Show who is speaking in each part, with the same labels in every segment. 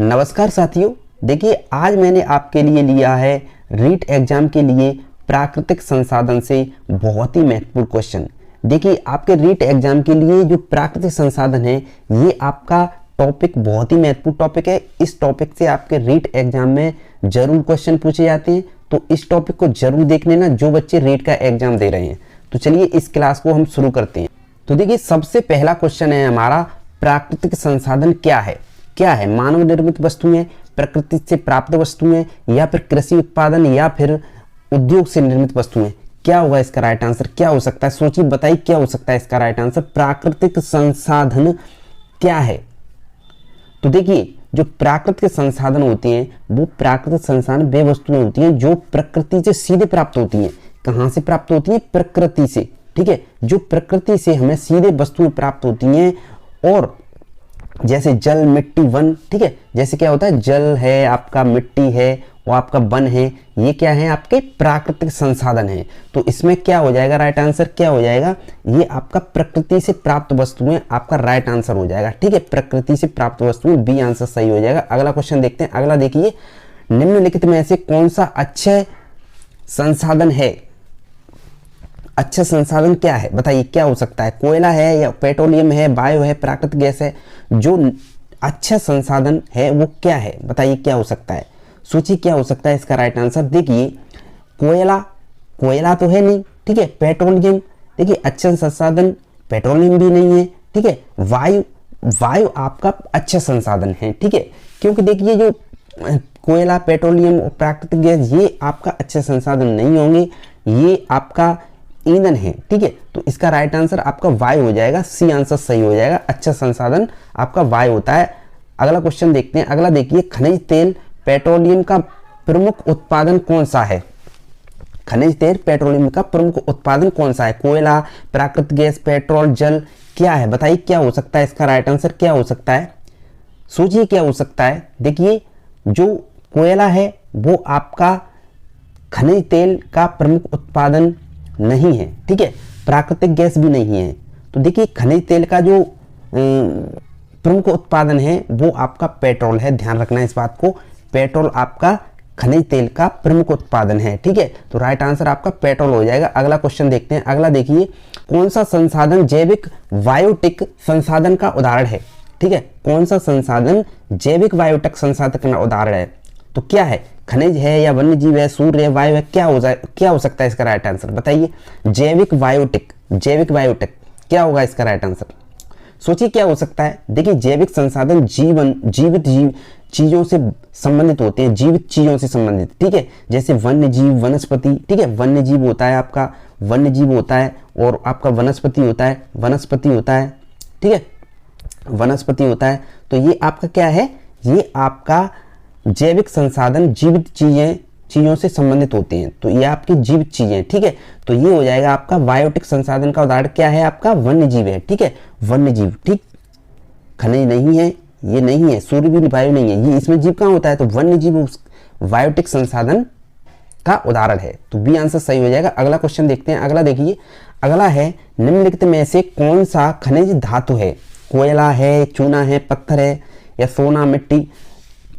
Speaker 1: नमस्कार साथियों, देखिए आज मैंने आपके लिए लिया है रीट एग्जाम के लिए प्राकृतिक संसाधन से बहुत ही महत्वपूर्ण क्वेश्चन। देखिए आपके रीट एग्जाम के लिए जो प्राकृतिक संसाधन है ये आपका टॉपिक बहुत ही महत्वपूर्ण टॉपिक है। इस टॉपिक से आपके रीट एग्जाम में जरूर क्वेश्चन पूछे जाते हैं, तो इस टॉपिक को जरूर देख लेना जो बच्चे रीट का एग्जाम दे रहे हैं। तो चलिए इस क्लास को हम शुरू करते हैं। तो देखिए सबसे पहला क्वेश्चन है हमारा, प्राकृतिक संसाधन क्या है? क्या है? मानव निर्मित वस्तुएं, प्रकृति से प्राप्त वस्तुएं, या फिर कृषि उत्पादन, या फिर उद्योग से निर्मित वस्तुएं। क्या होगा इसका राइट आंसर? क्या हो सकता है? सोचिए, बताइए क्या हो सकता है इसका राइट आंसर। प्राकृतिक संसाधन क्या है? तो देखिए जो प्राकृतिक संसाधन होते हैं वो प्राकृतिक संसाधन वे वस्तुएं होती हैं जो प्रकृति से सीधे प्राप्त होती हैं। कहां से प्राप्त होती हैं? प्रकृति से। ठीक है, जो प्रकृति से हमें सीधे वस्तुएं प्राप्त होती हैं। और जैसे जल, मिट्टी, वन। ठीक है, जैसे क्या होता है, जल है आपका, मिट्टी है, वो आपका वन है, ये क्या है? आपके प्राकृतिक संसाधन है। तो इसमें क्या हो जाएगा? राइट आंसर क्या हो जाएगा? ये आपका प्रकृति से प्राप्त वस्तुएं आपका राइट आंसर हो जाएगा। ठीक है, प्रकृति से प्राप्त वस्तुएं, बी आंसर सही हो जाएगा। अगला क्वेश्चन देखते हैं। अगला देखिए, निम्नलिखित में से कौन सा अच्छा संसाधन है? अच्छा संसाधन क्या है? बताइए क्या हो सकता है? कोयला है, या पेट्रोलियम है, बायो है, प्राकृतिक गैस है? जो अच्छा संसाधन है वो क्या है? बताइए क्या हो सकता है? सोचिए क्या हो सकता है इसका राइट आंसर। देखिए कोयला तो है नहीं। ठीक है, पेट्रोलियम, देखिए अच्छा संसाधन पेट्रोलियम भी नहीं है। ठीक है, वायु आपका अच्छा संसाधन है। ठीक है, क्योंकि देखिए जो कोयला, पेट्रोलियम और प्राकृतिक गैस ये आपका अच्छा संसाधन नहीं होंगे, ये आपका ईंधन है। ठीक है, तो इसका राइट आंसर आपका वायु हो जाएगा। सी आंसर सही हो जाएगा। अच्छा संसाधन आपका वायु होता है। अगला क्वेश्चन देखते हैं। अगला देखिए, खनिज तेल, पेट्रोलियम का प्रमुख उत्पादन कौन सा है? खनिज तेल, पेट्रोलियम का प्रमुख उत्पादन कौन सा है? कोयला, प्राकृतिक गैस, पेट्रोल, जल, क्या है? बताइए क्या हो सकता है इसका राइट आंसर? क्या हो सकता है? सोचिए क्या हो सकता है। देखिए जो कोयला है वो आपका खनिज तेल का प्रमुख उत्पादन नहीं है। ठीक है, प्राकृतिक गैस भी नहीं है। तो देखिए खनिज तेल का जो प्रमुख उत्पादन है वो आपका पेट्रोल है। ध्यान रखना है इस बात को, पेट्रोल आपका खनिज तेल का प्रमुख उत्पादन है। ठीक है, तो राइट आंसर आपका पेट्रोल हो जाएगा। अगला क्वेश्चन देखते हैं। अगला देखिए, कौन सा संसाधन जैविक बायोटिक संसाधन का उदाहरण है? ठीक है, कौन सा संसाधन जैविक बायोटिक संसाधन का उदाहरण है? तो क्या है? खनिज है, या वन्य जीव है, सूर्य है, वायु है? क्या हो सकता है इसका राइट आंसर? बताइए। जैविक बायोटिक क्या होगा इसका राइट आंसर? सोचिए क्या हो सकता है। देखिए जैविक संसाधन जीवित चीजों से संबंधित होते हैं, जीवित चीजों से संबंधित। ठीक है, जैसे वन्य जीव, वनस्पति। ठीक है, वन्य जीव होता है आपका, वन्य जीव होता है, और आपका वनस्पति होता है। ठीक है, वनस्पति होता है। तो ये आपका क्या है? ये आपका जैविक संसाधन जीवित चीजों से संबंधित होते हैं, तो ये आपकी जीवित चीजें। ठीक है, तो ये हो जाएगा आपका बायोटिक संसाधन का उदाहरण क्या है? आपका वन्य जीव है। ठीक है, वन्य जीव। ठीक, खनिज नहीं है, ये नहीं है, सूर्य भी वायु नहीं है, ये इसमें जीव कहाँ होता है? तो वन्य जीव बायोटिक संसाधन का उदाहरण है। तो बी आंसर सही हो जाएगा। अगला क्वेश्चन देखते हैं। अगला देखिए, अगला है, निम्नलिखित में से कौन सा खनिज धातु है? कोयला है, चूना है, पत्थर है, या सोना, मिट्टी?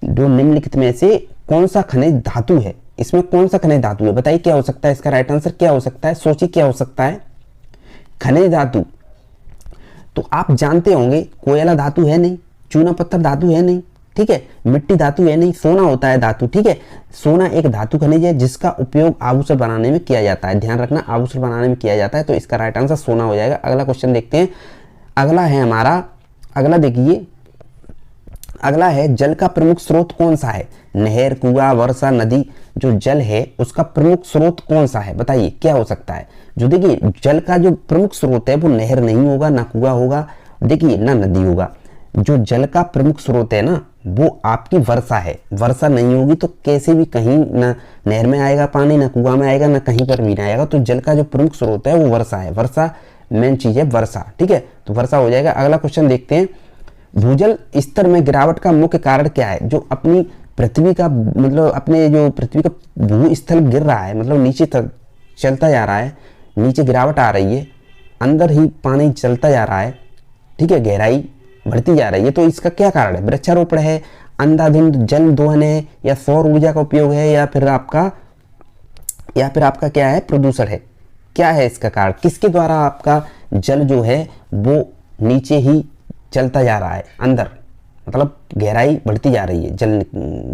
Speaker 1: जो निम्नलिखित में से कौन सा खनिज धातु है? इसमें कौन सा खनिज धातु है? बताइए क्या हो सकता है इसका राइट आंसर? क्या हो सकता है? सोचिए क्या हो सकता है? खनिज धातु तो आप जानते होंगे, कोयला धातु है नहीं, चूना पत्थर धातु है नहीं। ठीक है, मिट्टी धातु है नहीं, सोना होता है धातु। ठीक है, सोना एक धातु खनिज है जिसका उपयोग आभूषण बनाने में किया जाता है। ध्यान रखना, आभूषण बनाने में किया जाता है, तो इसका राइट आंसर सोना हो जाएगा। अगला क्वेश्चन देखते हैं। अगला है हमारा, अगला देखिए, अगला है, जल का प्रमुख स्रोत कौन सा है? नहर, कुआं, वर्षा, नदी? जो जल है उसका प्रमुख स्रोत कौन सा है? बताइए क्या हो सकता है? जो देखिए जल का जो प्रमुख स्रोत है वो नहर नहीं होगा, ना कुआं होगा, देखिए ना नदी होगा। जो जल का प्रमुख स्रोत है ना वो आपकी वर्षा है। वर्षा नहीं होगी तो कैसे भी कहीं ना नहर में आएगा पानी, ना कुआं में आएगा, ना कहीं पर भी नहीं आएगा। तो जल का जो प्रमुख स्रोत है वो वर्षा है। वर्षा मेन चीज है, वर्षा। ठीक है, तो वर्षा हो जाएगा। अगला क्वेश्चन देखते हैं। भूजल स्तर में गिरावट का मुख्य कारण क्या है? जो अपनी पृथ्वी का मतलब अपने जो पृथ्वी का भूस्थल गिर रहा है, मतलब नीचे चलता जा रहा है, नीचे गिरावट आ रही है, अंदर ही पानी चलता जा रहा है। ठीक है, गहराई बढ़ती जा रही है, तो इसका क्या कारण है? वृक्षारोपण है, अंधाधुंध जल दोहन है, या सौर ऊर्जा का उपयोग है, या फिर आपका क्या है, प्रदूषण है? क्या है इसका कारण? किसके द्वारा आपका जल जो है वो नीचे ही चलता जा रहा है, अंदर, मतलब गहराई बढ़ती जा रही है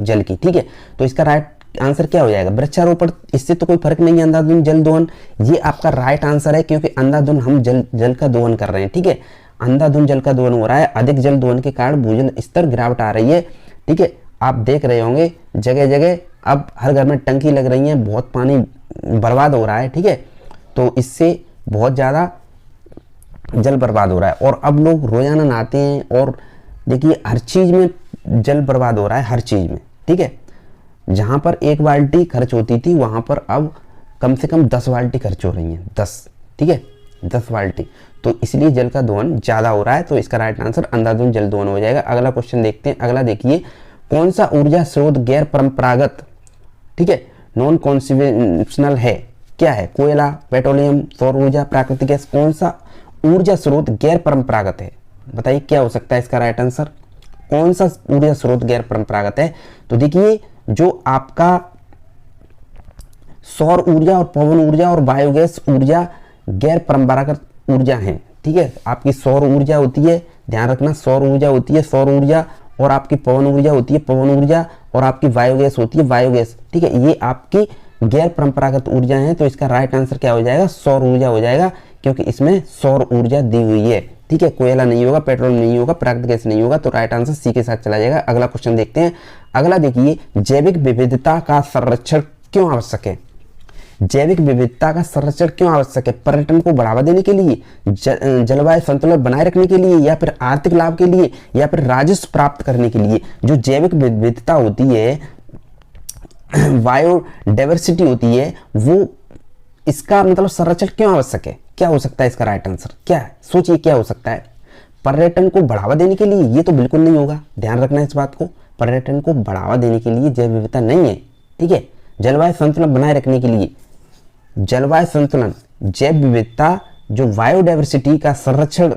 Speaker 1: जल की, ठीक है। तो इसका राइट आंसर क्या हो जाएगा? वृक्षारोपण। इससे तो कोई फर्क नहीं है, अंधाधुंध जल दोहन, ये आपका राइट आंसर है, क्योंकि अंधाधुंध हम जल का दोहन कर रहे हैं, ठीक है। अंधाधुंध जल का दोहन हो रहा है, अधिक जल दोहन के कारण भूजल स्तर गिरावट आ रही है, ठीक है। आप देख रहे होंगे जगह जगह अब हर घर में टंकी लग रही है, बहुत पानी बर्बाद हो रहा है, ठीक है। तो इससे बहुत ज़्यादा जल बर्बाद हो रहा है, और अब लोग रोजाना नहाते हैं, और देखिए हर चीज़ में जल बर्बाद हो रहा है, हर चीज़ में, ठीक है। जहाँ पर 1 बाल्टी खर्च होती थी वहाँ पर अब कम से कम 10 बाल्टी खर्च हो रही हैं, 10, ठीक है, 10 बाल्टी। तो इसलिए जल का दोहन ज़्यादा हो रहा है। तो इसका राइट आंसर अंधाधुंध जल दोहन हो जाएगा। अगला क्वेश्चन देखते हैं। अगला देखिए, कौन सा ऊर्जा स्रोत गैर परंपरागत, ठीक है, नॉन कॉन्वेंशनल है? क्या है? कोयला, पेट्रोलियम, सौर ऊर्जा, प्राकृतिक गैस। कौन सा ऊर्जा स्रोत गैर परंपरागत है? बताइए क्या हो सकता है इसका राइट आंसर? कौन सा ऊर्जा स्रोत गैर परंपरागत है? तो देखिए, जो आपका सौर ऊर्जा और पवन ऊर्जा और बायोगैस ऊर्जा गैर परंपरागत ऊर्जा है, ठीक है। आपकी सौर ऊर्जा होती है, ध्यान रखना, सौर ऊर्जा होती है सौर ऊर्जा, और आपकी पवन ऊर्जा होती है पवन ऊर्जा, और आपकी बायोगैस होती है बायोगैस, ठीक है। ये आपकी गैर परंपरागत ऊर्जा है। तो इसका राइट आंसर क्या हो जाएगा? सौर ऊर्जा हो जाएगा, क्योंकि इसमें सौर ऊर्जा दी हुई है, ठीक है। कोयला नहीं होगा, पेट्रोल नहीं होगा, प्राकृतिक गैस नहीं होगा। तो राइट आंसर सी के साथ चला जाएगा। अगला क्वेश्चन देखते हैं। अगला देखिए, जैविक विविधता का संरक्षण क्यों आवश्यक है? जैविक विविधता का संरक्षण क्यों आवश्यक है? पर्यटन को बढ़ावा देने के लिए, जलवायु संतुलन बनाए रखने के लिए, या फिर आर्थिक लाभ के लिए, या फिर राजस्व प्राप्त करने के लिए? जो जैविक विविधता होती है, बायोडाइवर्सिटी होती है, वो इसका मतलब संरक्षण क्यों आवश्यक है? क्या हो सकता है इसका राइट आंसर? क्या है? सोचिए क्या हो सकता है? पर्यटन को बढ़ावा देने के लिए? ये तो बिल्कुल नहीं होगा, ध्यान रखना इस बात को। पर्यटन को बढ़ावा देने के लिए जैव विविधता नहीं है, ठीक है। जलवायु संतुलन बनाए रखने के लिए, जलवायु संतुलन, जैव विविधता, जो बायोडाइवर्सिटी का संरक्षण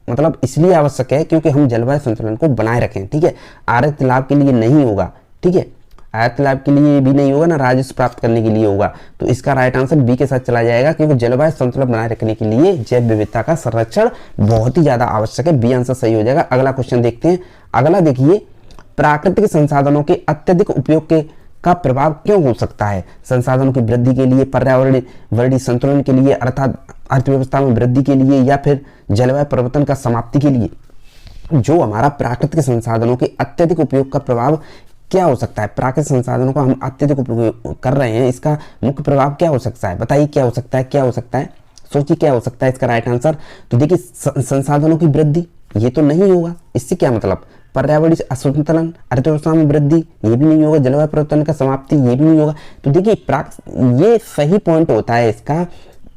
Speaker 1: मतलब इसलिए आवश्यक है क्योंकि हम जलवायु संतुलन को बनाए रखें, ठीक है। आर्थिक लाभ के लिए नहीं होगा, ठीक है, आर्थिक लाभ के लिए भी नहीं होगा, ना राजस्व प्राप्त करने के लिए होगा। तो इसका राइट आंसर बी के साथ चला जाएगा, क्योंकि जलवायु संतुलन बनाए रखने के लिए जैव विविधता का संरक्षण बहुत ही ज्यादा आवश्यक है। बी आंसर सही हो जाएगा। अगला क्वेश्चन देखते हैं। अगला देखिए, प्राकृतिक संसाधनों के अत्यधिक उपयोग का प्रभाव क्यों हो सकता है? संसाधनों की वृद्धि के लिए, पर्यावरणीय संतुलन के लिए, अर्थात अर्थव्यवस्था में वृद्धि के लिए, या फिर जलवायु परिवर्तन का समाप्ति के लिए? जो हमारा प्राकृतिक संसाधनों के अत्यधिक उपयोग का प्रभाव क्या हो सकता है? प्राकृतिक संसाधनों का हम अत्यधिक उपयोग कर रहे हैं, इसका मुख्य प्रभाव क्या हो सकता है? बताइए क्या हो सकता है? क्या हो सकता है? सोचिए क्या हो सकता है इसका राइट आंसर? तो देखिए, संसाधनों की वृद्धि, ये तो नहीं होगा। इससे क्या मतलब? पर्यावरणीय असंतुलन, अर्थव्यवस्था में वृद्धि, ये भी नहीं होगा। जलवायु परिवर्तन का समाप्ति, ये भी नहीं होगा। तो देखिए, ये सही पॉइंट होता है इसका,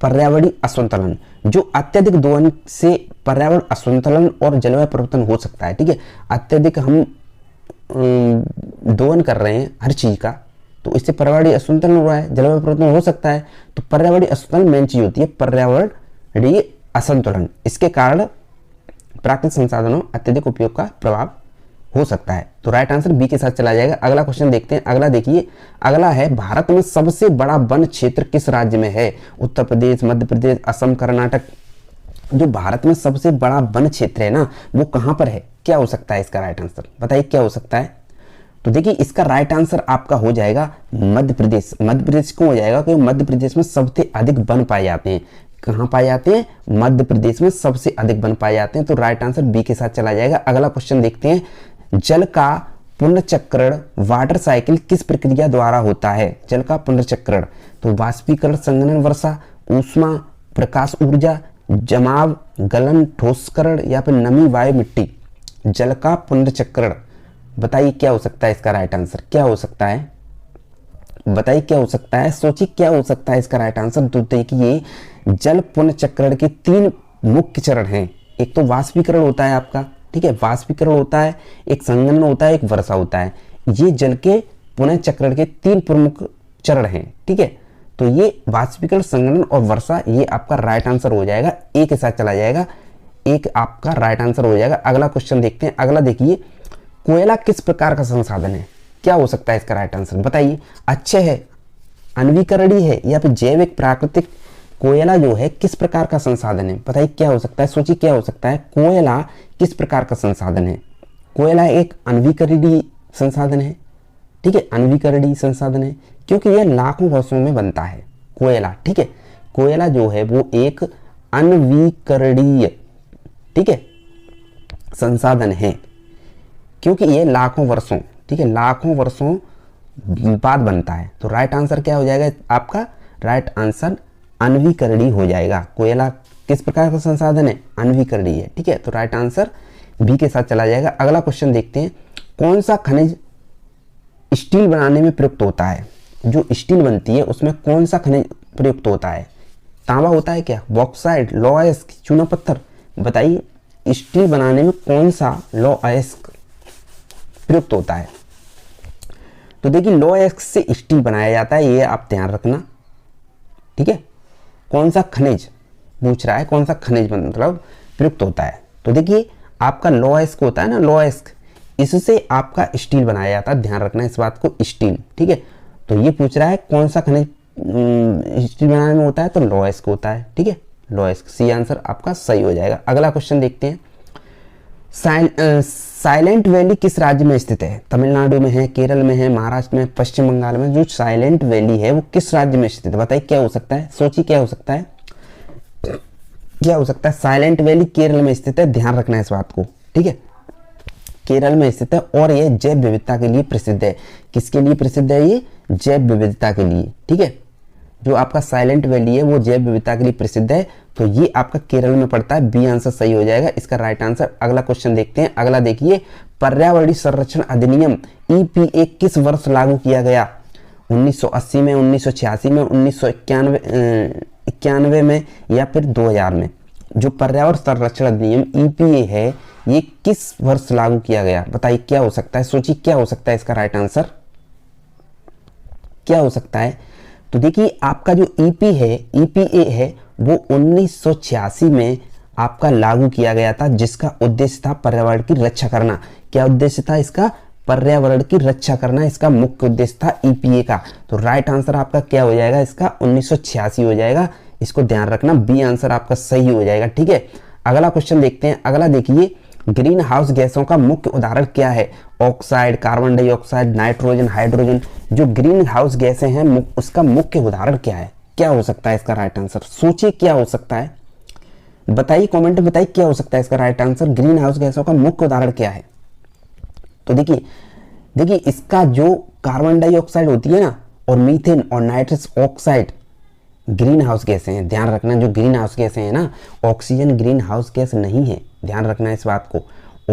Speaker 1: पर्यावरणीय असंतुलन। जो अत्यधिक दोहन से पर्यावरण असंतुलन और जलवायु परिवर्तन हो सकता है, ठीक है। अत्यधिक हम दोहन कर रहे हैं हर चीज का, तो इससे पर्यावरणीय असंतुलन हो रहा है, जलवायु परिवर्तन हो सकता है। तो पर्यावरणीय असंतुलन मेन चीज होती है, पर्यावरणीय असंतुलन। इसके कारण प्राकृतिक संसाधनों अत्यधिक उपयोग का प्रभाव हो सकता है। तो राइट आंसर बी के साथ चला जाएगा। अगला क्वेश्चन देखते हैं। अगला देखिए, अगला है, भारत में सबसे बड़ा वन क्षेत्र किस राज्य में है? उत्तर प्रदेश, मध्य प्रदेश, असम, कर्नाटक। जो भारत में सबसे बड़ा वन क्षेत्र है ना, वो कहां पर है? क्या हो सकता है इसका राइट आंसर? बताइए क्या हो सकता है? तो देखिए, इसका राइट आंसर आपका हो जाएगा मध्य प्रदेश। मध्य प्रदेश क्यों हो जाएगा? क्योंकि मध्य प्रदेश में सबसे अधिक वन पाए जाते हैं। कहां पाए जाते हैं? मध्य प्रदेश में सबसे अधिक वन पाए जाते हैं। तो राइट आंसर बी के साथ चला जाएगा। अगला क्वेश्चन देखते हैं। जल का पुनर्चक्रण वाटर साइकिल किस प्रक्रिया द्वारा होता है? जल का पुनर्चक्रण, तो वाष्पीकरण, संघनन, वर्षा, ऊष्मा, प्रकाश ऊर्जा, जमाव, गलन, ठोसकरण, या फिर नमी, वायु, मिट्टी। जल का पुनर्चक्रण, बताइए क्या हो सकता है इसका राइट आंसर? क्या हो सकता है? बताइए क्या हो सकता है? सोचिए क्या हो सकता है इसका राइट आंसर? तो देखिए, जल पुनर्चक्रण के 3 मुख्य चरण हैं। एक तो वाष्पीकरण होता है आपका, ठीक है, वाष्पीकरण होता है, एक संघनन होता है, एक वर्षा होता है। ये जल के पुनर्चक्रण के 3 प्रमुख चरण हैं, ठीक है। तो ये वाष्पीकरण, संघनन और वर्षा, ये आपका राइट आंसर हो जाएगा, ए के साथ चला जाएगा। एक आपका राइट आंसर हो जाएगा। अगला क्वेश्चन देखते हैं। अगला देखिए, कोयला किस प्रकार का संसाधन है? क्या हो सकता है इसका राइट आंसर बताइए। अच्छे है, अनवीकरणीय है, या फिर जैविक प्राकृतिक? कोयला जो है किस प्रकार का संसाधन है? बताइए क्या हो सकता है, सोचिए क्या हो सकता है। कोयला किस प्रकार का संसाधन है? कोयला एक अनवीकरणीय संसाधन है, ठीक है, अनवीकरणीय संसाधन है, क्योंकि यह लाखों वर्षों में बनता है कोयला, ठीक है। कोयला जो है वो एक अनवीकरणीय, ठीक है, संसाधन है, क्योंकि ये लाखों वर्षों, ठीक है, लाखों वर्षों बाद बनता है। तो राइट आंसर क्या हो जाएगा आपका? राइट आंसर अनवीकरणीय हो जाएगा। कोयला किस प्रकार का संसाधन है? अनवीकरणीय है, ठीक है। तो राइट आंसर बी के साथ चला जाएगा। अगला क्वेश्चन देखते हैं, कौन सा खनिज स्टील बनाने में प्रयुक्त होता है? जो स्टील बनती है उसमें कौन सा खनिज प्रयुक्त होता है? तांबा होता है क्या? बॉक्साइट, लौह अयस्क, चूना पत्थर? बताइए स्टील बनाने में कौन सा लौह अयस्क प्रयुक्त होता है? तो देखिए लौह अयस्क से स्टील बनाया जाता है, ये आप ध्यान रखना, ठीक है। कौन सा खनिज पूछ रहा है, कौन सा खनिज मतलब प्रयुक्त होता है? तो देखिए आपका लौह अयस्क होता है ना, लौह अयस्क, इससे आपका स्टील बनाया जाता है, ध्यान रखना इस बात को, स्टील, ठीक है। तो ये पूछ रहा है कौन सा खनिज स्टील बनाने में होता है, तो लौह अयस्क होता है, ठीक है, लौह अयस्क। सी आंसर आपका सही हो जाएगा। अगला क्वेश्चन देखते हैं, साइलेंट वैली किस राज्य में स्थित है? तमिलनाडु में है, केरल में है, महाराष्ट्र में, पश्चिम बंगाल में? जो साइलेंट वैली है वो किस राज्य में स्थित है? बताइए क्या हो सकता है, सोचिए क्या हो सकता है, क्या हो सकता है? साइलेंट वैली केरल में स्थित है, ध्यान रखना है इस बात को, ठीक है, केरल में स्थित है, और ये जैव विविधता के लिए प्रसिद्ध है। किसके लिए प्रसिद्ध है? ये जैव विविधता के लिए, ठीक है। जो आपका साइलेंट वैली है वो जैव विविधता के लिए प्रसिद्ध है, तो ये आपका केरल में पड़ता है। बी आंसर सही हो जाएगा इसका राइट आंसर। अगला क्वेश्चन देखते हैं। अगला देखिए, पर्यावरणीय संरक्षण अधिनियम EPA किस वर्ष लागू किया गया? 1980 में, 1986 में, 1991 में, या फिर 2000 में? जो पर्यावरण संरक्षण अधिनियम EPA है ये किस वर्ष लागू किया गया? बताइए क्या हो सकता है, सोचिए क्या हो सकता है इसका राइट आंसर, क्या हो सकता है? तो देखिए आपका जो EPA है वो 1986 में आपका लागू किया गया था, जिसका उद्देश्य था पर्यावरण की रक्षा करना। क्या उद्देश्य था इसका? पर्यावरण की रक्षा करना, इसका मुख्य उद्देश्य था EPA का। तो राइट आंसर आपका क्या हो जाएगा इसका? 1986 हो जाएगा, इसको ध्यान रखना। बी आंसर आपका सही हो जाएगा, ठीक है। अगला क्वेश्चन देखते हैं। अगला देखिए, ग्रीन हाउस गैसों का मुख्य उदाहरण क्या है? Oxide, carbon dioxide, nitrogen, hydrogen? जो ग्रीन हाउस गैसें हैं उसका मुख्य उदाहरण क्या है? क्या हो सकता है इसका राइट आंसर? सोचिए क्या हो सकता है, बताइए कमेंट में बताइए क्या हो सकता है इसका राइट आंसर। ग्रीन हाउस गैसों का मुख्य उदाहरण क्या है? तो देखिए इसका जो कार्बन डाइऑक्साइड होती है ना, और मीथेन और नाइट्रस ऑक्साइड ग्रीन हाउस गैसें हैं, ध्यान रखना। जो ग्रीन हाउस गैसें हैं ना, ऑक्सीजन ग्रीन हाउस गैस नहीं है, ध्यान रखना इस बात को।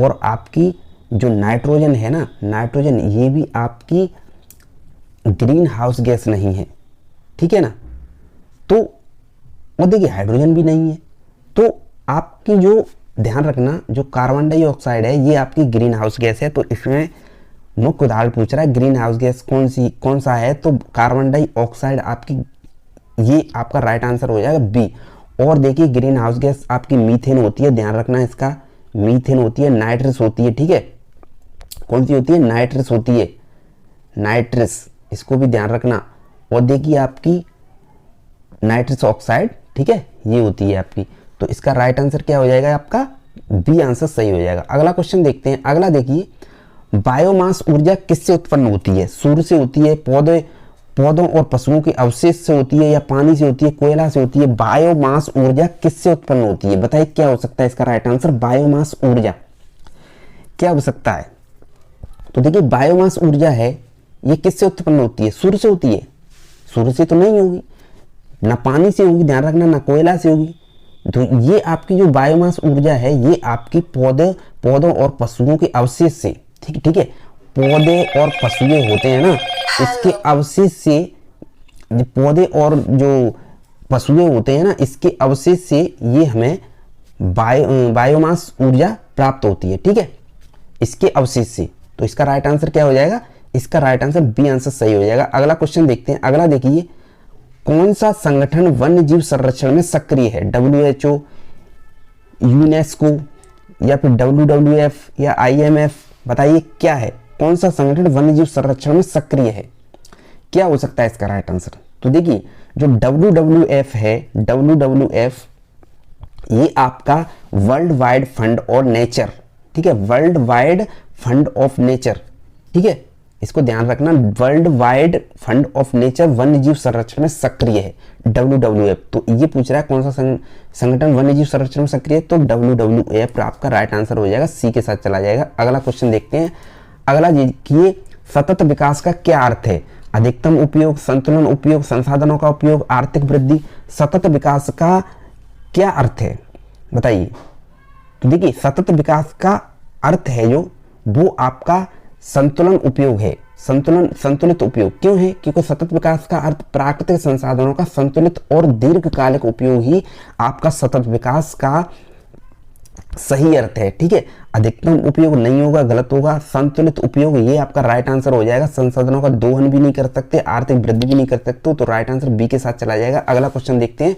Speaker 1: और आपकी जो नाइट्रोजन है ना, नाइट्रोजन ये भी आपकी ग्रीन हाउस गैस नहीं है, ठीक है ना। तो और देखिए हाइड्रोजन भी नहीं है। तो आपकी जो ध्यान रखना, जो कार्बन डाइऑक्साइड है ये आपकी ग्रीन हाउस गैस है। तो इसमें मुख्य उदाहरण पूछ रहा है ग्रीन हाउस गैस कौन सा है? तो कार्बन डाइऑक्साइड आपकी, ये आपका राइट आंसर हो जाएगा बी। और देखिए ग्रीन हाउस गैस आपकी मीथेन होती है, ध्यान रखना इसका, मीथेन होती है, नाइट्रस होती है, ठीक है। कौन सी होती है? नाइट्रस होती है, नाइट्रस, इसको भी ध्यान रखना। और देखिए आपकी नाइट्रस ऑक्साइड, ठीक है, ये होती है आपकी। तो इसका राइट आंसर क्या हो जाएगा आपका? बी आंसर सही हो जाएगा। अगला क्वेश्चन देखते हैं। अगला देखिए, बायोमास ऊर्जा किससे उत्पन्न होती है? सूर्य से होती है, पौधों और पशुओं के अवशेष से होती है, या पानी से होती है, कोयला से होती है? बायोमास ऊर्जा किससे उत्पन्न होती है? बताइए क्या हो सकता है इसका राइट आंसर। बायोमास ऊर्जा क्या हो सकता है? तो देखिए बायोमास ऊर्जा है ये किससे उत्पन्न होती है? सूर्य से होती है? सूर्य से तो नहीं होगी, ना पानी से होगी, ध्यान रखना, ना कोयला से होगी। तो ये आपकी जो बायोमास ऊर्जा है ये आपकी पौधों और पशुओं के अवशेष से, ठीक है, पौधे और पशुए होते हैं ना, इसके अवशेष से, पौधे और जो पशुए होते हैं ना, इसके अवशेष से ये हमें बायोमास ऊर्जा प्राप्त होती है, ठीक है, इसके अवशेष से। तो इसका राइट आंसर क्या हो जाएगा? इसका राइट आंसर बी आंसर सही हो जाएगा। अगला क्वेश्चन देखते हैं। अगला देखिए, कौन सा संगठन वन्य जीव संरक्षण में सक्रिय है? WHO, यूनेस्को, या फिर WWF, या IMF, बताइए क्या है, कौन सा संगठन वन्यजीव संरक्षण में सक्रिय है, क्या हो सकता है इसका राइट आंसर। तो देखिए जो WWF है, WWF ये आपका वर्ल्ड वाइड फंड और नेचर, ठीक है, world wide fund of nature, ठीक है, इसको ध्यान रखना, world wide fund of nature वन्यजीव संरक्षण में सक्रिय है WWF। तो ये पूछ रहा है कौन सा संगठन वन्यजीव संरक्षण में सक्रिय है, तो WWF आपका राइट आंसर हो जाएगा, सी के साथ चला जाएगा। अगला क्वेश्चन देखते हैं। अगला देखिए, सतत विकास का क्या अर्थ है, अधिकतम उपयोग, संतुलन उपयोग, संसाधनों का उपयोग, आर्थिक वृद्धि। सतत विकास का क्या अर्थ है बताइए। तो देखिए सतत विकास का अर्थ है जो वो आपका संतुलन उपयोग है, संतुलित उपयोग। क्यों है, क्योंकि सतत विकास का अर्थ प्राकृतिक संसाधनों का संतुलित और दीर्घकालिक उपयोग ही आपका सतत विकास का सही अर्थ है, ठीक है। अधिकतम उपयोग नहीं होगा, गलत होगा। संतुलित उपयोग ये आपका राइट आंसर हो जाएगा। संसाधनों का दोहन भी नहीं कर सकते, आर्थिक वृद्धि भी नहीं कर सकते, तो राइट आंसर बी के साथ चला जाएगा। अगला क्वेश्चन देखते हैं,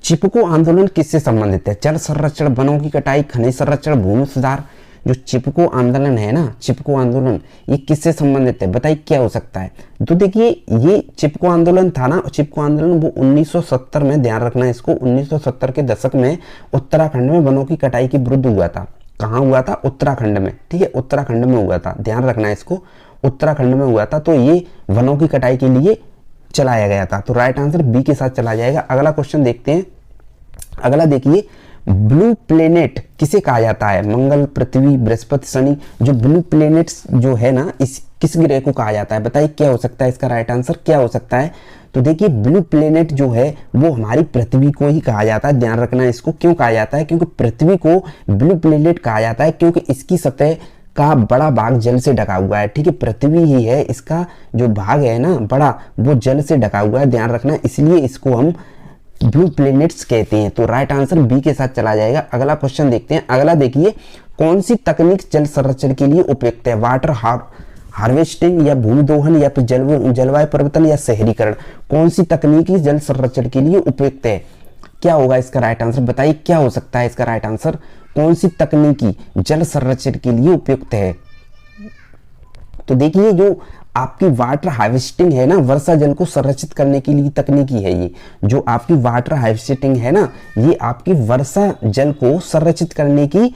Speaker 1: चिपको आंदोलन किससे संबंधित है, जल संरक्षण, वनों की कटाई, खनिज संरक्षण, भूमि सुधार। जो चिपको आंदोलन है ना, चिपको आंदोलन ये किससे संबंधित है बताइए क्या हो सकता है। तो देखिए ये चिपको आंदोलन था ना, चिपको आंदोलन वो 1970 में, ध्यान रखना है इसको, 1970 के दशक में उत्तराखंड में वनों की कटाई के विरुद्ध हुआ था। कहाँ हुआ था, उत्तराखंड में, ठीक है, उत्तराखंड में हुआ था, ध्यान रखना है इसको, उत्तराखंड में हुआ था। तो ये वनों की कटाई के लिए चलाया गया था, तो राइट आंसर बी के साथ चला जाएगा। अगला क्वेश्चन देखते हैं। अगला देखिए, ब्लू प्लेनेट किसे कहा जाता है, मंगल, पृथ्वी, बृहस्पति, शनि। जो ब्लू प्लेनेट्स जो है ना, इस किस ग्रह को कहा जाता है बताइए क्या हो सकता है, इसका राइट आंसर क्या हो सकता है। तो देखिए ब्लू प्लेनेट जो है वो हमारी पृथ्वी को ही कहा जाता है, ध्यान रखना है इसको। क्यों कहा जाता है, क्योंकि पृथ्वी को ब्लू प्लेनेट कहा जाता है क्योंकि इसकी सतह का बड़ा भाग जल से ढका हुआ है, ठीक है, पृथ्वी ही है, इसका जो भाग है ना बड़ा, वो जल से ढका हुआ है, ध्यान रखना, इसलिए इसको हम ब्लू प्लेनेट्स कहते हैं। तो राइट आंसर बी के साथ चला जाएगा। अगला क्वेश्चन देखते हैं। अगला देखिए, कौन सी तकनीक जल संरक्षण के लिए उपयुक्त है, वाटर हार्वेस्टिंग या भूमि दोहन या फिर जलवायु परिवर्तन या शहरीकरण। कौन सी तकनीकी जल संरक्षण के लिए उपयुक्त है, क्या होगा इसका राइट आंसर बताइए क्या हो सकता है इसका राइट आंसर। कौन सी तकनीकी जल संरक्षण के लिए उपयुक्त है। तो देखिए जो आपकी वाटर हार्वेस्टिंग है ना, वर्षा जल को संरक्षित करने के लिए तकनीकी है ये। जो आपकी वाटर हार्वेस्टिंग है ना, ये आपकी वर्षा जल को संरक्षित करने की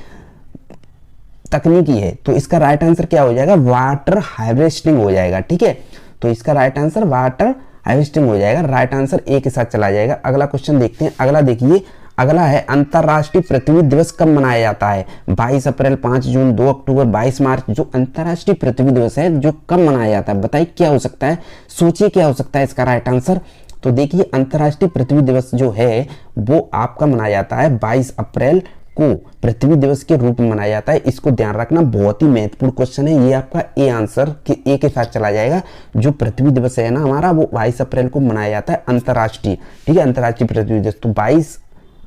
Speaker 1: तकनीकी है। तो इसका राइट आंसर क्या हो जाएगा, वाटर हार्वेस्टिंग हो जाएगा, ठीक है। तो इसका राइट आंसर वाटर हार्वेस्टिंग हो जाएगा, राइट आंसर ए के साथ चला जाएगा। अगला क्वेश्चन देखते हैं। अगला देखिए, अगला है अंतर्राष्ट्रीय पृथ्वी दिवस कब मनाया जाता है, 22 अप्रैल, 5 जून, 2 अक्टूबर, 22 मार्च। जो अंतर्राष्ट्रीय पृथ्वी दिवस है जो कब मनाया जाता है बताइए क्या हो सकता है, सोचिए क्या हो सकता है इसका राइट आंसर। तो देखिए अंतर्राष्ट्रीय पृथ्वी दिवस जो है वो आपका मनाया जाता है 22 अप्रैल को पृथ्वी दिवस के रूप में मनाया जाता है। इसको ध्यान रखना, बहुत ही महत्वपूर्ण क्वेश्चन है ये, आपका ए आंसर के ए के साथ चला जाएगा। जो पृथ्वी दिवस है ना हमारा, वो 22 अप्रैल को मनाया जाता है अंतर्राष्ट्रीय, ठीक है, अंतर्राष्ट्रीय पृथ्वी दिवस, तो 22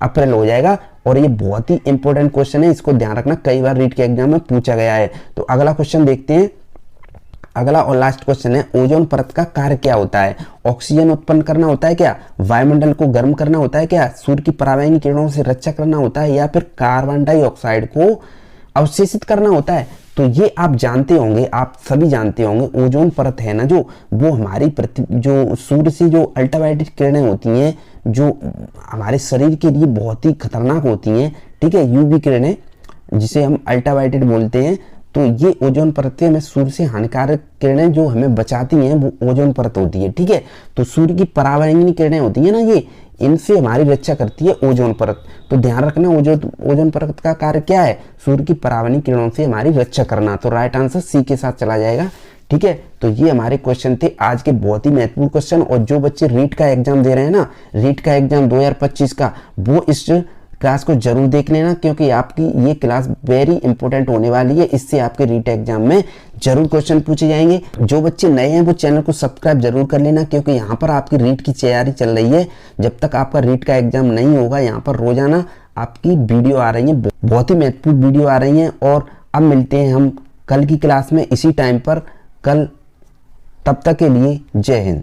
Speaker 1: अप्रैल हो जाएगा। और ये बहुत ही इंपॉर्टेंट क्वेश्चन है, इसको ध्यान रखना, कई बार रीट के एग्जाम में पूछा गया है। तो अगला क्वेश्चन देखते हैं। अगला और लास्ट क्वेश्चन है, ओजोन परत का कार्य क्या होता है, ऑक्सीजन उत्पन्न करना होता है क्या, वायुमंडल को गर्म करना होता है क्या, सूर्य की पराबैंगनी किरणों से रक्षा करना होता है, या फिर कार्बन डाइऑक्साइड को अवशेषित करना होता है। तो ये आप जानते होंगे, आप सभी जानते होंगे, ओजोन परत है ना जो, वो हमारी पृथ्वी जो सूर्य से जो अल्ट्रावायलेट किरणें होती हैं जो हमारे शरीर के लिए बहुत ही खतरनाक होती हैं, ठीक है, यूवी किरणें जिसे हम अल्ट्रावायलेट बोलते हैं। तो ये ओजोन परत हमें सूर्य से हानिकारक किरणें जो हमें बचाती हैं वो ओजोन परत होती है, ठीक है। तो सूर्य की पराबैंगनी किरणें होती है ना, ये इनसे हमारी रक्षा करती है ओजोन परत। तो ध्यान रखना, ओजोन परत का कार्य क्या है, सूर्य की पराबैंगनी किरणों से हमारी रक्षा करना। तो राइट आंसर सी के साथ चला जाएगा, ठीक है। तो ये हमारे क्वेश्चन थे आज के, बहुत ही महत्वपूर्ण क्वेश्चन। और जो बच्चे रीट का एग्जाम दे रहे हैं ना, रीट का एग्जाम 2025 का, वो इस क्लास को जरूर देख लेना, क्योंकि आपकी ये क्लास वेरी इंपॉर्टेंट होने वाली है। इससे आपके रीट एग्जाम में जरूर क्वेश्चन पूछे जाएंगे। जो बच्चे नए हैं वो चैनल को सब्सक्राइब जरूर कर लेना, क्योंकि यहाँ पर आपकी रीट की तैयारी चल रही है। जब तक आपका रीट का एग्जाम नहीं होगा, यहाँ पर रोजाना आपकी वीडियो आ रही है, बहुत ही महत्वपूर्ण वीडियो आ रही है। और अब मिलते हैं हम कल की क्लास में इसी टाइम पर, कल। तब तक के लिए जय हिंद।